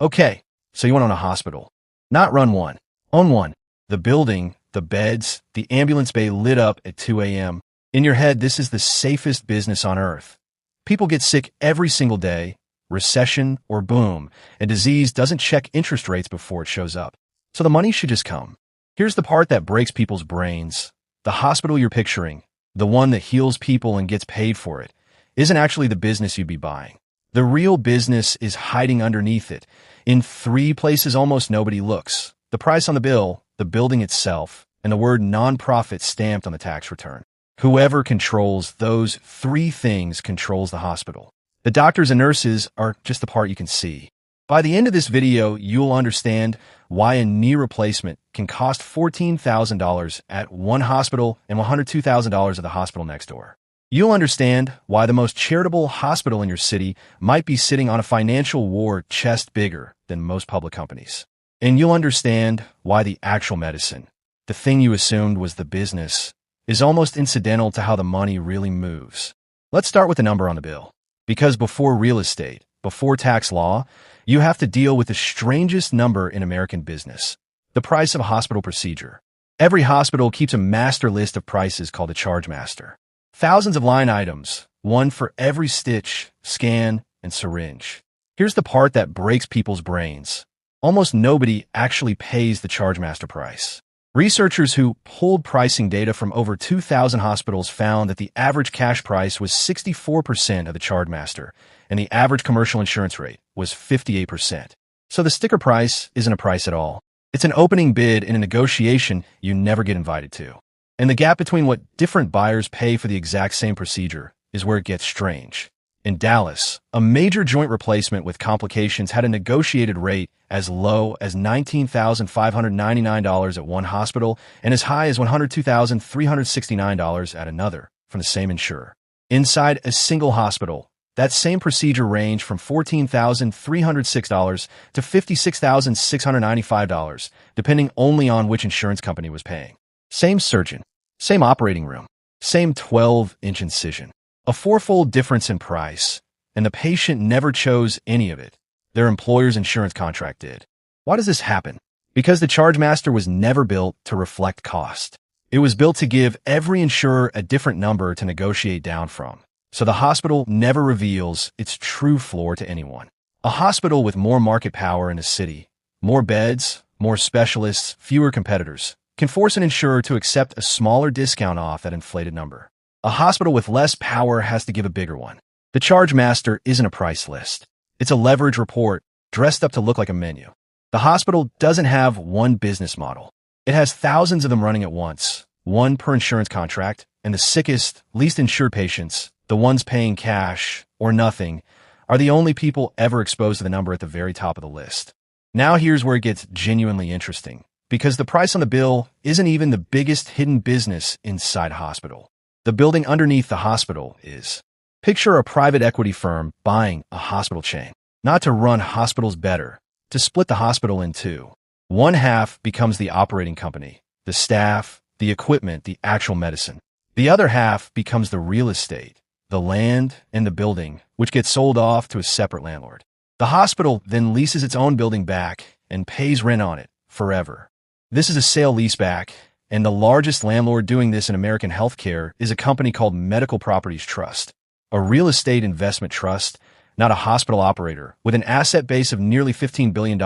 Okay, so you want to own a hospital. Not run one. Own one. The building, the beds, the ambulance bay lit up at 2 a.m. In your head, this is the safest business on earth. People get sick every single day, recession or boom, and disease doesn't check interest rates before it shows up. So the money should just come. Here's the part that breaks people's brains. The hospital you're picturing, the one that heals people and gets paid for it, isn't actually the business you'd be buying. The real business is hiding underneath it, in three places almost nobody looks: the price on the bill, the building itself, and the word nonprofit stamped on the tax return. Whoever controls those three things controls the hospital. The doctors and nurses are just the part you can see. By the end of this video, you'll understand why a knee replacement can cost $14,000 at one hospital and $102,000 at the hospital next door. You'll understand why the most charitable hospital in your city might be sitting on a financial war chest bigger than most public companies. And you'll understand why the actual medicine, the thing you assumed was the business, is almost incidental to how the money really moves. Let's start with the number on the bill. Because before real estate, before tax law, you have to deal with the strangest number in American business: the price of a hospital procedure. Every hospital keeps a master list of prices called a charge master. Thousands of line items, one for every stitch, scan, and syringe. Here's the part that breaks people's brains. Almost nobody actually pays the charge master price. Researchers who pulled pricing data from over 2,000 hospitals found that the average cash price was 64% of the charge master, and the average commercial insurance rate was 58%. So the sticker price isn't a price at all. It's an opening bid in a negotiation you never get invited to. And the gap between what different buyers pay for the exact same procedure is where it gets strange. In Dallas, a major joint replacement with complications had a negotiated rate as low as $19,599 at one hospital and as high as $102,369 at another from the same insurer. Inside a single hospital, that same procedure ranged from $14,306 to $56,695, depending only on which insurance company was paying. Same surgeon, same operating room, same 12-inch incision. A fourfold difference in price, and the patient never chose any of it. Their employer's insurance contract did. Why does this happen? Because the charge master was never built to reflect cost. It was built to give every insurer a different number to negotiate down from. So the hospital never reveals its true floor to anyone. A hospital with more market power in a city, more beds, more specialists, fewer competitors, can force an insurer to accept a smaller discount off that inflated number. A hospital with less power has to give a bigger one. The charge master isn't a price list. It's a leverage report dressed up to look like a menu. The hospital doesn't have one business model. It has thousands of them running at once, one per insurance contract, and the sickest, least insured patients, the ones paying cash or nothing, are the only people ever exposed to the number at the very top of the list. Now here's where it gets genuinely interesting, because the price on the bill isn't even the biggest hidden business inside a hospital. The building underneath the hospital is. Picture a private equity firm buying a hospital chain, not to run hospitals better, to split the hospital in two. One half becomes the operating company, the staff, the equipment, the actual medicine. The other half becomes the real estate, the land and the building, which gets sold off to a separate landlord. The hospital then leases its own building back and pays rent on it forever. This is a sale-leaseback, and the largest landlord doing this in American healthcare is a company called Medical Properties Trust, a real estate investment trust, not a hospital operator, with an asset base of nearly $15 billion,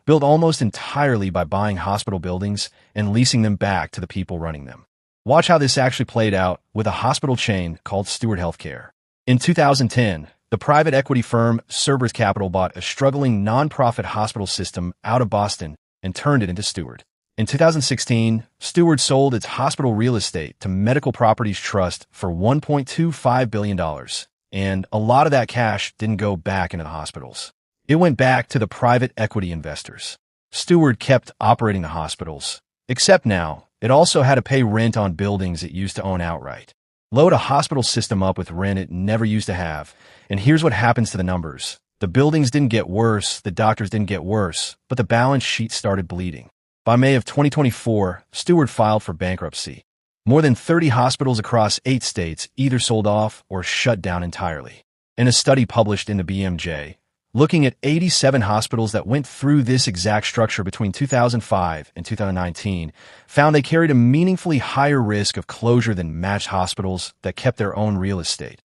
built almost entirely by buying hospital buildings and leasing them back to the people running them. Watch how this actually played out with a hospital chain called Steward Healthcare. In 2010, the private equity firm Cerberus Capital bought a struggling nonprofit hospital system out of Boston and turned it into Steward. In 2016, Steward sold its hospital real estate to Medical Properties Trust for $1.25 billion, and a lot of that cash didn't go back into the hospitals. It went back to the private equity investors. Steward kept operating the hospitals, except now it also had to pay rent on buildings it used to own outright. Load a hospital system up with rent it never used to have, and here's what happens to the numbers. The buildings didn't get worse, the doctors didn't get worse, but the balance sheet started bleeding. By May of 2024, Steward filed for bankruptcy. More than 30 hospitals across 8 states either sold off or shut down entirely. In a study published in the BMJ, looking at 87 hospitals that went through this exact structure between 2005 and 2019, found they carried a meaningfully higher risk of closure than matched hospitals that kept their own real estate.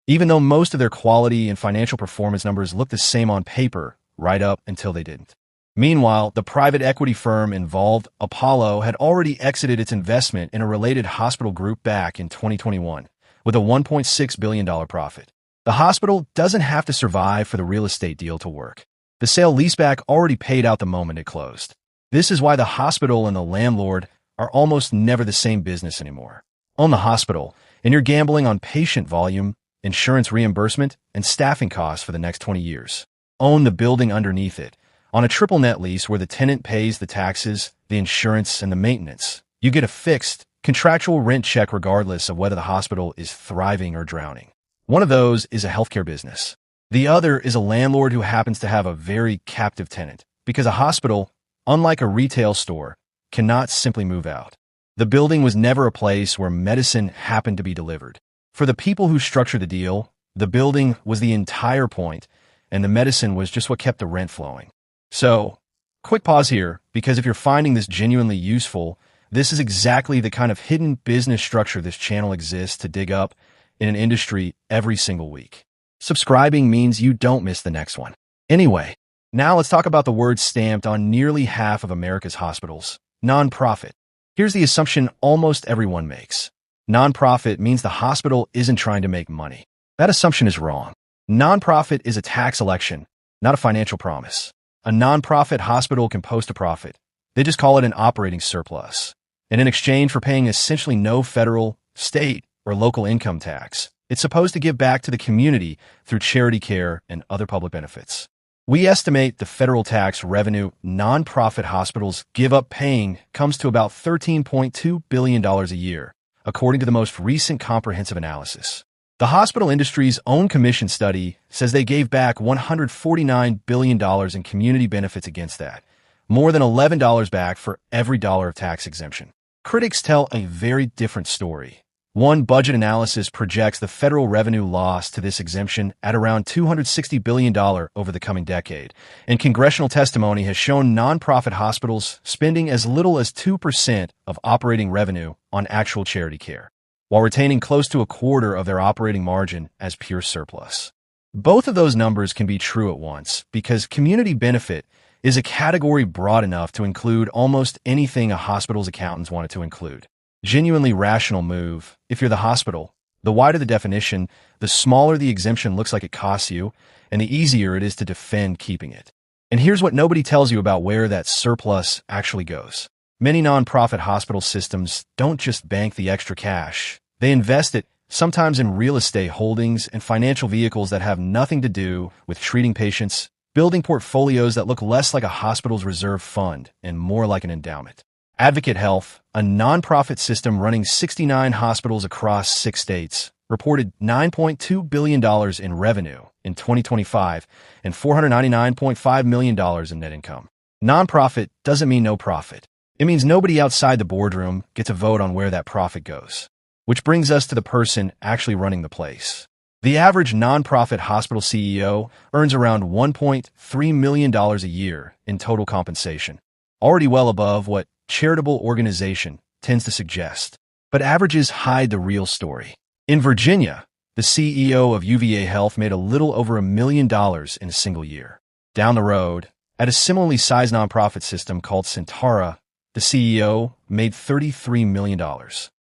Even though most of their quality and financial performance numbers looked the same on paper, right up until they didn't. Meanwhile, the private equity firm involved, Apollo, had already exited its investment in a related hospital group back in 2021 with a $1.6 billion profit. The hospital doesn't have to survive for the real estate deal to work. The sale-leaseback already paid out the moment it closed. This is why the hospital and the landlord are almost never the same business anymore. Own the hospital, and you're gambling on patient volume, insurance reimbursement, and staffing costs for the next 20 years. Own the building underneath it. On a triple net lease where the tenant pays the taxes, the insurance, and the maintenance, you get a fixed, contractual rent check regardless of whether the hospital is thriving or drowning. One of those is a healthcare business. The other is a landlord who happens to have a very captive tenant, because a hospital, unlike a retail store, cannot simply move out. The building was never a place where medicine happened to be delivered. For the people who structured the deal, the building was the entire point, and the medicine was just what kept the rent flowing. So, quick pause here, because if you're finding this genuinely useful, this is exactly the kind of hidden business structure this channel exists to dig up in an industry every single week. Subscribing means you don't miss the next one. Anyway, now let's talk about the word stamped on nearly half of America's hospitals: nonprofit. Here's the assumption almost everyone makes. Nonprofit means the hospital isn't trying to make money. That assumption is wrong. Nonprofit is a tax election, not a financial promise. A nonprofit hospital can post a profit. They just call it an operating surplus. And in exchange for paying essentially no federal, state, or local income tax, it's supposed to give back to the community through charity care and other public benefits. We estimate the federal tax revenue nonprofit hospitals give up paying comes to about $13.2 billion a year, according to the most recent comprehensive analysis. The hospital industry's own commission study says they gave back $149 billion in community benefits against that, more than $11 back for every dollar of tax exemption. Critics tell a very different story. One budget analysis projects the federal revenue loss to this exemption at around $260 billion over the coming decade, and congressional testimony has shown nonprofit hospitals spending as little as 2% of operating revenue on actual charity care, while retaining close to a quarter of their operating margin as pure surplus. Both of those numbers can be true at once, because community benefit is a category broad enough to include almost anything a hospital's accountants wanted to include. Genuinely rational move. If you're the hospital, the wider the definition, the smaller the exemption looks like it costs you, and the easier it is to defend keeping it. And here's what nobody tells you about where that surplus actually goes. Many nonprofit hospital systems don't just bank the extra cash. They invest it, sometimes in real estate holdings and financial vehicles that have nothing to do with treating patients, building portfolios that look less like a hospital's reserve fund and more like an endowment. Advocate Health, a nonprofit system running 69 hospitals across 6 states, reported $9.2 billion in revenue in 2025 and $499.5 million in net income. Nonprofit doesn't mean no profit. It means nobody outside the boardroom gets a vote on where that profit goes. Which brings us to the person actually running the place. The average nonprofit hospital CEO earns around $1.3 million a year in total compensation, already well above what charitable organization tends to suggest. But averages hide the real story. In Virginia, the CEO of UVA Health made a little over $1 million in a single year. Down the road, at a similarly sized nonprofit system called Centara, the CEO made $33 million.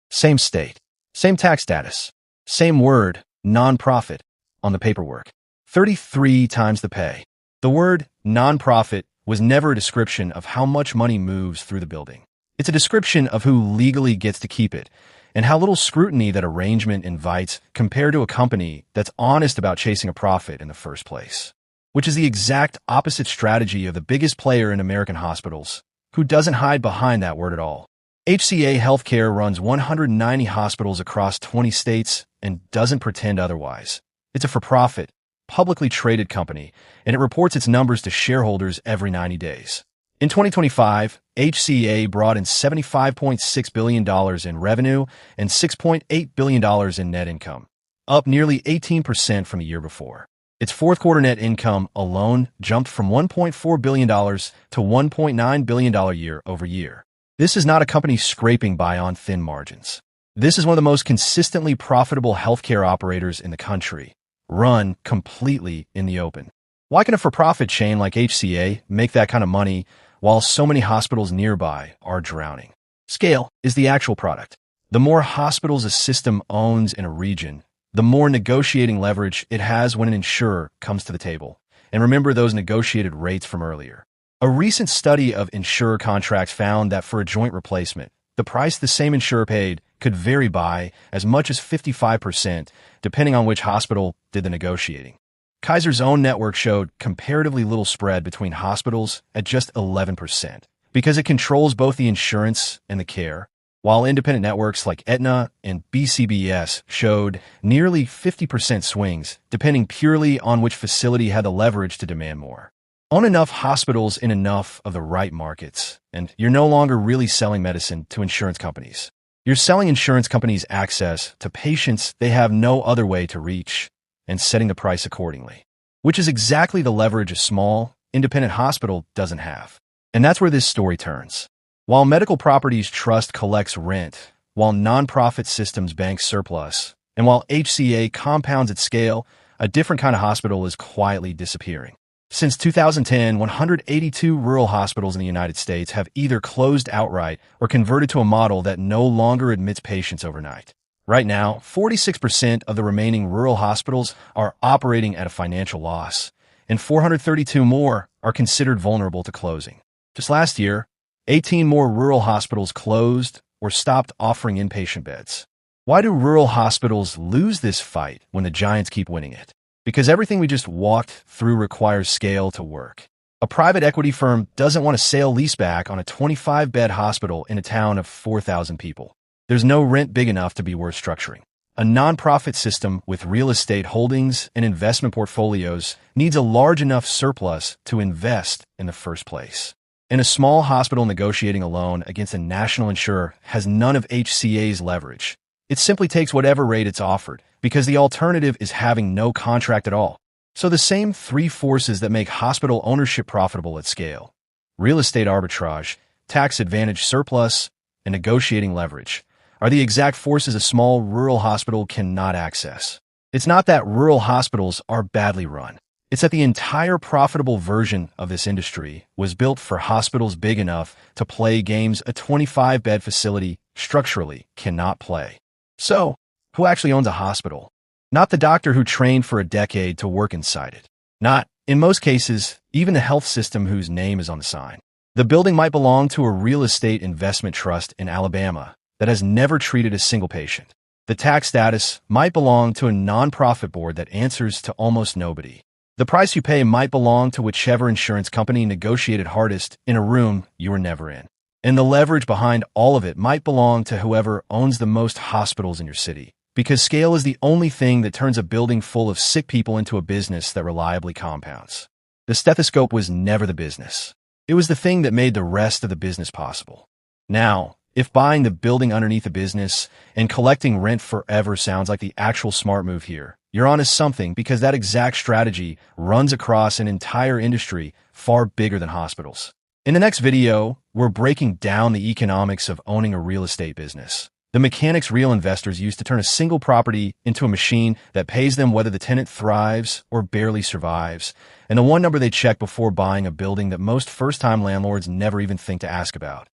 Same state, same tax status, same word, nonprofit, on the paperwork. 33 times the pay. The word nonprofit was never a description of how much money moves through the building. It's a description of who legally gets to keep it, and how little scrutiny that arrangement invites compared to a company that's honest about chasing a profit in the first place. Which is the exact opposite strategy of the biggest player in American hospitals, who doesn't hide behind that word at all. HCA Healthcare runs 190 hospitals across 20 states and doesn't pretend otherwise. It's a for-profit, publicly traded company, and it reports its numbers to shareholders every 90 days. In 2025, HCA brought in $75.6 billion in revenue and $6.8 billion in net income, up nearly 18% from the year before. Its fourth quarter net income alone jumped from $1.4 billion to $1.9 billion year over year. This is not a company scraping by on thin margins. This is one of the most consistently profitable healthcare operators in the country, run completely in the open. Why can a for-profit chain like HCA make that kind of money while so many hospitals nearby are drowning? Scale is the actual product. The more hospitals a system owns in a region, the more negotiating leverage it has when an insurer comes to the table. And remember those negotiated rates from earlier. A recent study of insurer contracts found that for a joint replacement, the price the same insurer paid could vary by as much as 55%, depending on which hospital did the negotiating. Kaiser's own network showed comparatively little spread between hospitals at just 11%, because it controls both the insurance and the care, while independent networks like Aetna and BCBS showed nearly 50% swings, depending purely on which facility had the leverage to demand more. Own enough hospitals in enough of the right markets, and you're no longer really selling medicine to insurance companies. You're selling insurance companies access to patients they have no other way to reach, and setting the price accordingly, which is exactly the leverage a small, independent hospital doesn't have. And that's where this story turns. While Medical Properties Trust collects rent, while nonprofit systems bank surplus, and while HCA compounds at scale, a different kind of hospital is quietly disappearing. Since 2010, 182 rural hospitals in the United States have either closed outright or converted to a model that no longer admits patients overnight. Right now, 46% of the remaining rural hospitals are operating at a financial loss, and 432 more are considered vulnerable to closing. Just last year, 18 more rural hospitals closed or stopped offering inpatient beds. Why do rural hospitals lose this fight when the giants keep winning it? Because everything we just walked through requires scale to work. A private equity firm doesn't want to sale leaseback on a 25-bed hospital in a town of 4,000 people. There's no rent big enough to be worth structuring. A nonprofit system with real estate holdings and investment portfolios needs a large enough surplus to invest in the first place. And a small hospital negotiating a loan against a national insurer has none of HCA's leverage. It simply takes whatever rate it's offered, because the alternative is having no contract at all. So the same three forces that make hospital ownership profitable at scale, real estate arbitrage, tax advantage surplus, and negotiating leverage, are the exact forces a small rural hospital cannot access. It's not that rural hospitals are badly run. It's that the entire profitable version of this industry was built for hospitals big enough to play games a 25-bed facility structurally cannot play. So, who actually owns a hospital? Not the doctor who trained for a decade to work inside it. Not, in most cases, even the health system whose name is on the sign. The building might belong to a real estate investment trust in Alabama that has never treated a single patient. The tax status might belong to a nonprofit board that answers to almost nobody. The price you pay might belong to whichever insurance company negotiated hardest in a room you were never in. And the leverage behind all of it might belong to whoever owns the most hospitals in your city. Because scale is the only thing that turns a building full of sick people into a business that reliably compounds. The stethoscope was never the business. It was the thing that made the rest of the business possible. Now, if buying the building underneath a business and collecting rent forever sounds like the actual smart move here, you're onto something, because that exact strategy runs across an entire industry far bigger than hospitals. In the next video, we're breaking down the economics of owning a real estate business. The mechanics real investors use to turn a single property into a machine that pays them whether the tenant thrives or barely survives, and the one number they check before buying a building that most first-time landlords never even think to ask about.